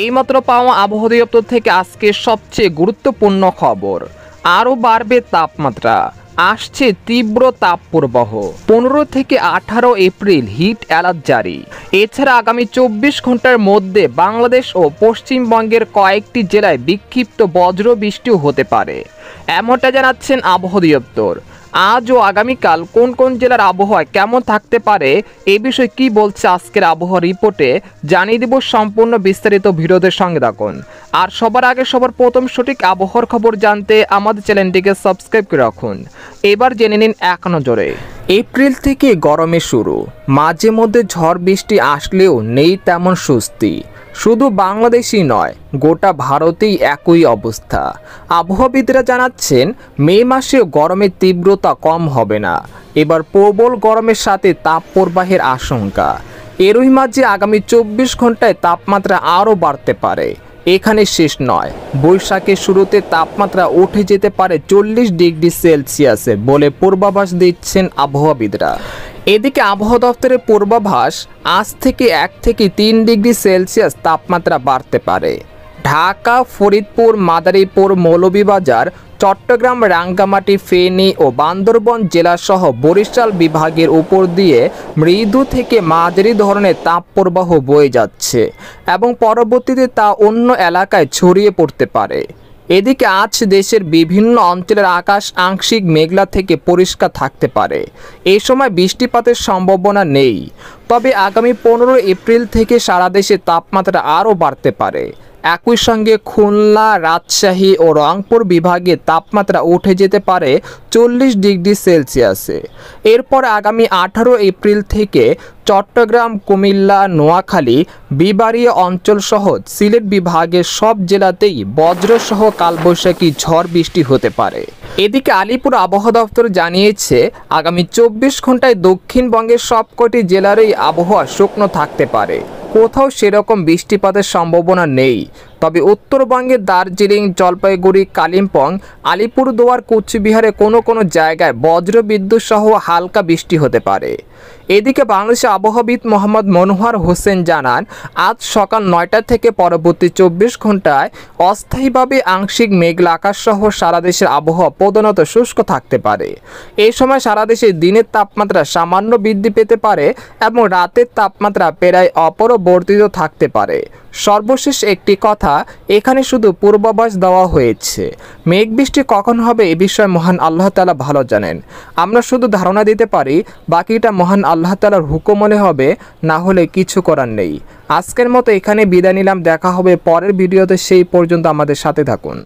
এইমাত্র পাওয়া আবহাওয়া দপ্তর থেকে আজকে সবচেয়ে গুরুত্বপূর্ণ খবর, আরও বাড়বে তাপমাত্রা, আসছে তীব্র তাপপ্রবাহ। 15 থেকে 18 এপ্রিল হিট অ্যালার্ট জারি। এছাড়া আগামী 24 ঘন্টার মধ্যে বাংলাদেশ ও পশ্চিমবঙ্গের কয়েকটি জেলায় বিক্ষিপ্ত বজ্র বৃষ্টিও হতে পারে, এমনটা জানাচ্ছেন আবহাওয়া দপ্তর। আজ ও আগামীকাল কোন কোন জেলার আবহাওয়া কেমন থাকতে পারে এই বিষয়ে কি বলছে আজকের আবহাওয়া রিপোর্টে জানিয়ে দেব। সম্পূর্ণ বিস্তারিত ভিডিওদের সঙ্গে থাকুন। আর সবার আগে সবার প্রথম সঠিক আবহাওয়ার খবর জানতে আমাদের চ্যানেলটিকে সাবস্ক্রাইব করে রাখুন। এবার জেনে নিন এক নজরে। এপ্রিল থেকে গরমে শুরু, মাঝে মধ্যে ঝড় বৃষ্টি আসলেও নেই তেমন স্বস্তি। শুধু বাংলাদেশই নয়, গোটা ভারতেই একই অবস্থা। আবহাওয়াবিদরা জানাচ্ছেন মে মাসেও গরমের তীব্রতা কম হবে না। এবার প্রবল গরমের সাথে তাপপ্রবাহের আশঙ্কা। এরই মাঝে আগামী 24 ঘন্টায় তাপমাত্রা আরও বাড়তে পারে। এখানে শেষ নয়, বৈশাখের শুরুতে তাপমাত্রা উঠে যেতে পারে 40 ডিগ্রি সেলসিয়াসে বলে পূর্বাভাস দিচ্ছেন আবহাওয়াবিদরা। এদিকে আবহাওয়া দপ্তরের পূর্বাভাস, আজ থেকে 1 থেকে 3 ডিগ্রি সেলসিয়াস তাপমাত্রা বাড়তে পারে। ঢাকা, ফরিদপুর, মাদারীপুর, মৌলভীবাজার, চট্টগ্রাম, রাঙ্গামাটি, ফেনী ও বান্দরবান জেলাসহ বরিশাল বিভাগের উপর দিয়ে মৃদু থেকে মাঝারি ধরনের তাপপ্রবাহ বয়ে যাচ্ছে এবং পরবর্তীতে তা অন্য এলাকায় ছড়িয়ে পড়তে পারে। এদিকে আজ দেশের বিভিন্ন অঞ্চলের আকাশ আংশিক মেঘলা থেকে পরিষ্কার থাকতে পারে। এই সময় বৃষ্টিপাতের সম্ভাবনা নেই। তবে আগামী 15 এপ্রিল থেকে সারা দেশে তাপমাত্রা আরও বাড়তে পারে। একই সঙ্গে খুলনা, রাজশাহী ও রংপুর বিভাগে তাপমাত্রা উঠে যেতে পারে 40 ডিগ্রি সেলসিয়াসে। এরপর আগামী 18 এপ্রিল থেকে চট্টগ্রাম, কুমিল্লা, নোয়াখালী, বিবাড়িয়া অঞ্চলসহ সিলেট বিভাগের সব জেলাতেই বজ্রসহ কালবৈশাখী ঝড় বৃষ্টি হতে পারে। এদিকে আলিপুর আবহাওয়া দপ্তর জানিয়েছে আগামী 24 ঘন্টায় দক্ষিণবঙ্গের সবকটি জেলারই আবহাওয়া শুকনো থাকতে পারে। কোথাও সেরকম বৃষ্টিপাতের সম্ভাবনা নেই। তবে উত্তরবঙ্গের দার্জিলিং, জলপাইগুড়ি, কালিম্পং, আলিপুরদুয়ার, কোচবিহারে কোনো কোনো জায়গায় বজ্রবিদ্যুৎ সহ হালকা বৃষ্টি হতে পারে। এদিকে বাংলাদেশের আবহাওয়াবিদ মোহাম্মদ মনোয়ার হোসেন জানান, আজ সকাল 9টা থেকে পরবর্তী 24 ঘন্টায় অস্থায়ীভাবে আংশিক মেঘলা আকাশ সহ সারা দেশের আবহাওয়া প্রধানত শুষ্ক থাকতে পারে। এই সময় সারা দেশে দিনের তাপমাত্রা সামান্য বৃদ্ধি পেতে পারে এবং রাতের তাপমাত্রা প্রায় অপরিবর্তিত থাকতে পারে। সর্বশেষ একটি কথা, এখানে শুধু পূর্বাভাস দেওয়া হয়েছে। মেঘ বৃষ্টি কখন হবে এ বিষয়ে মহান আল্লাহ তাআলা ভালো জানেন। আমরা শুধু ধারণা দিতে পারি, বাকিটা মহান আল্লাহ তাআলার হুকুম মনে হবে, না হলে কিছু করার নেই। আজকের মতো এখানে বিদায় নিলাম। দেখা হবে পরের ভিডিওতে, সেই পর্যন্ত আমাদের সাথে থাকুন।